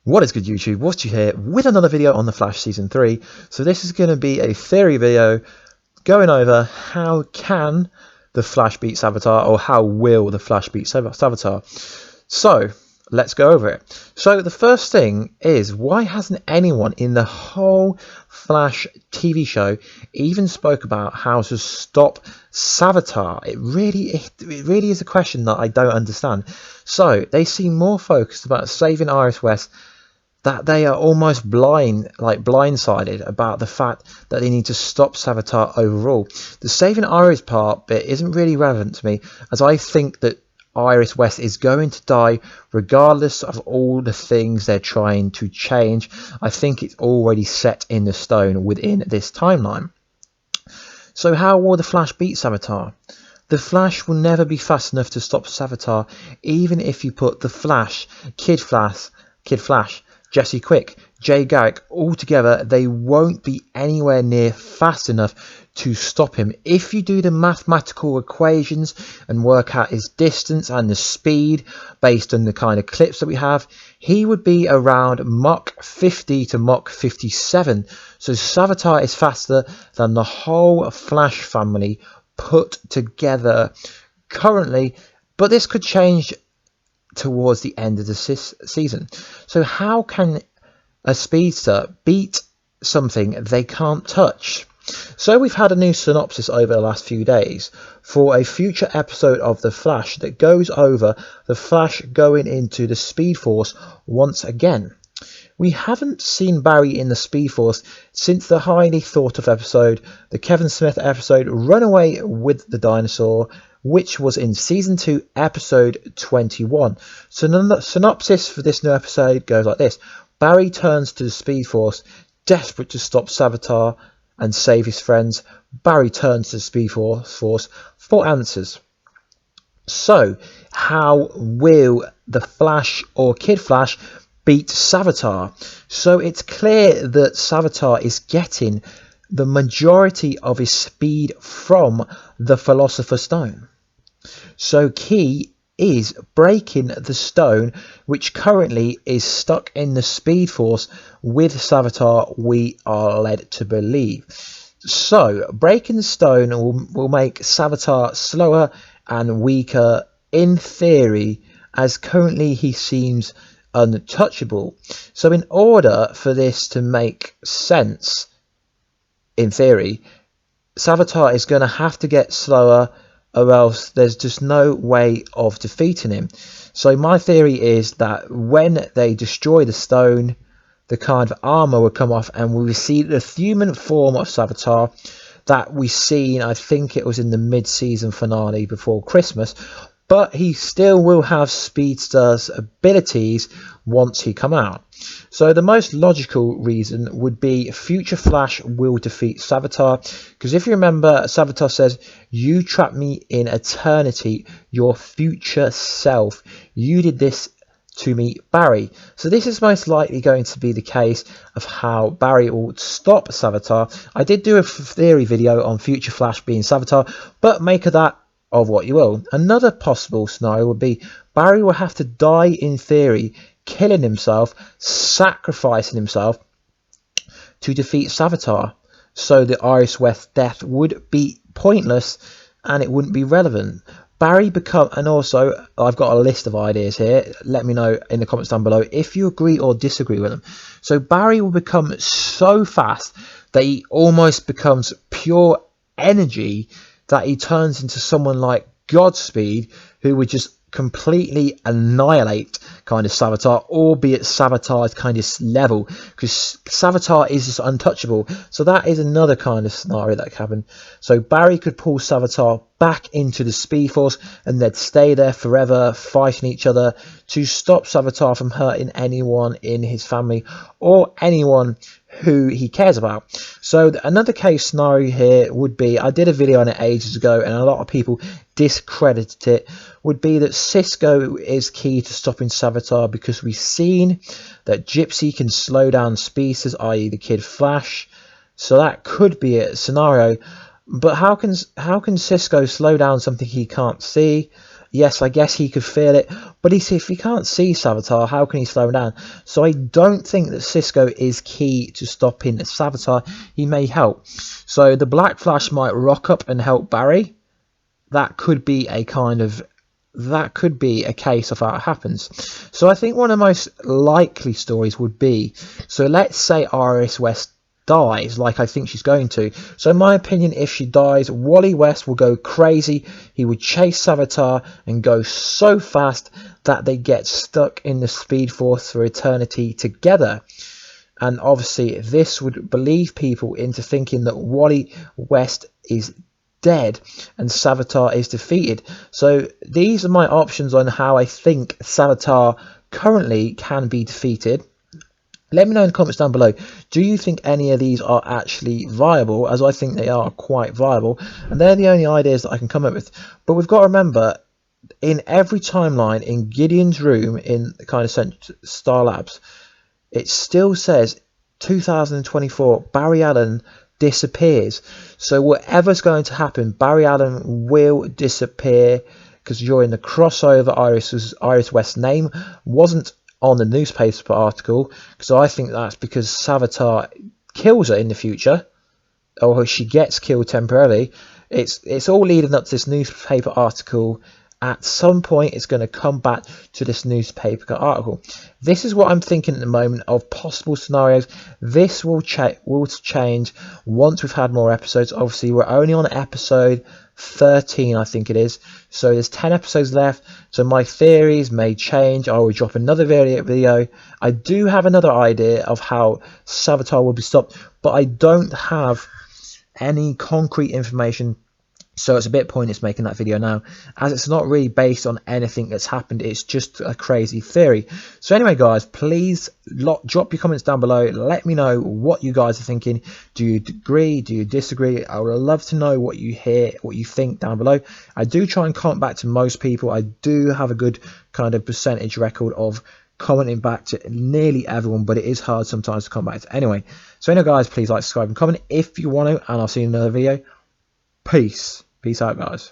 What is good, YouTube? Warstu here with another video on The Flash Season 3. So this is going to be a theory video going over how can the Flash beat Savitar, or how will the Flash beat Savitar. So let's go over it. So the first thing is, why hasn't anyone in the whole Flash TV show even spoke about how to stop Savitar? It really is a question that I don't understand. So they seem more focused about saving Iris West, that they are almost blindsided about the fact that they need to stop Savitar overall. The saving Iris part bit isn't really relevant to me, as I think that Iris West is going to die regardless of all the things they're trying to change. I think it's already set in the stone within this timeline. So how will the Flash beat Savitar? The Flash will never be fast enough to stop Savitar, even if you put the Flash, Kid Flash, Jesse Quick, Jay Garrick all together. They won't be anywhere near fast enough to stop him. If you do the mathematical equations and work out his distance and the speed based on the kind of clips that we have, he would be around Mach 50 to Mach 57. So Savitar is faster than the whole Flash family put together currently, but this could change towards the end of the season. So how can a speedster beat something they can't touch? So we've had a new synopsis over the last few days for a future episode of The Flash that goes over the Flash going into the Speed Force once again. We haven't seen Barry in the Speed Force since the highly thought of episode, the Kevin Smith episode Runaway with the Dinosaur, which was in Season 2, Episode 21. So the synopsis for this new episode goes like this. Barry turns to the Speed Force, desperate to stop Savitar and save his friends. Barry turns to the Speed Force for answers. So, how will the Flash or Kid Flash beat Savitar? So it's clear that Savitar is getting the majority of his speed from the Philosopher's Stone. So key is breaking the stone, which currently is stuck in the Speed Force with Savitar, we are led to believe. So breaking the stone will make Savitar slower and weaker in theory, as currently he seems untouchable. So in order for this to make sense, in theory, Savitar is going to have to get slower, or else there's just no way of defeating him. So my theory is that when they destroy the stone, the kind of armor will come off and we will see the human form of Savitar that we seen, I think it was in the mid-season finale before Christmas, but he still will have Speedster's abilities once he come out. So the most logical reason would be future Flash will defeat Savitar, because if you remember, Savitar says, you trapped me in eternity, your future self. You did this to me, Barry. So this is most likely going to be the case of how Barry will stop Savitar. I did do a theory video on future Flash being Savitar, but make of that of what you will. Another possible scenario would be Barry will have to die in theory, killing himself, sacrificing himself to defeat Savitar. So the Iris West death would be pointless and it wouldn't be relevant. And also I've got a list of ideas here. Let me know in the comments down below if you agree or disagree with them. So Barry will become so fast that he almost becomes pure energy, that he turns into someone like Godspeed, who would just completely annihilate kind of Savitar, albeit Savitar's kind of level, because Savitar is just untouchable. So that is another kind of scenario that could happen. So Barry could pull Savitar back into the Speed Force and they'd stay there forever fighting each other to stop Savitar from hurting anyone in his family or anyone who he cares about. So another case scenario here would be, I did a video on it ages ago and a lot of people discredited it, would be that Cisco is key to stopping Savitar, because we've seen that Gypsy can slow down speedsters, i.e. the Kid Flash. So that could be a scenario, but how can Cisco slow down something he can't see? Yes, I guess he could feel it, but if he can't see Savitar, how can he slow him down? So I don't think that Cisco is key to stopping Savitar. He may help. So the Black Flash might rock up and help Barry. That could be a case of how it happens. So I think one of the most likely stories would be, so let's say Iris West dies, like I think she's going to. So in my opinion, if she dies, Wally West will go crazy. He would chase Savitar and go so fast that they get stuck in the Speed Force for eternity together. And obviously this would believe people into thinking that Wally West is dead and Savitar is defeated. So these are my options on how I think Savitar currently can be defeated. Let me know in the comments down below, do you think any of these are actually viable, as I think they are quite viable, and they're the only ideas that I can come up with. But we've got to remember, in every timeline, in Gideon's room, in kind of Star Labs, it still says 2024, Barry Allen disappears. So whatever's going to happen, Barry Allen will disappear, because during the crossover, Iris West's name wasn't on the newspaper article, so I think that's because Savitar kills her in the future, or she gets killed temporarily. It's all leading up to this newspaper article. At some point it's going to come back to this newspaper article. This is what I'm thinking at the moment of possible scenarios. This will change once we've had more episodes. Obviously we're only on episode 13, I think it is, so there's 10 episodes left, so my theories may change. I will drop another video. I do have another idea of how Savitar will be stopped, but I don't have any concrete information, so it's a bit pointless making that video now, as it's not really based on anything that's happened. It's just a crazy theory. So anyway guys, please drop your comments down below. Let me know what you guys are thinking. Do you agree? Do you disagree? I would love to know what you hear, what you think down below. I do try and comment back to most people. I do have a good kind of percentage record of commenting back to nearly everyone, but it is hard sometimes to come back to. Anyway, so anyway guys, please like, subscribe and comment if you want to, and I'll see you in another video. Peace out guys.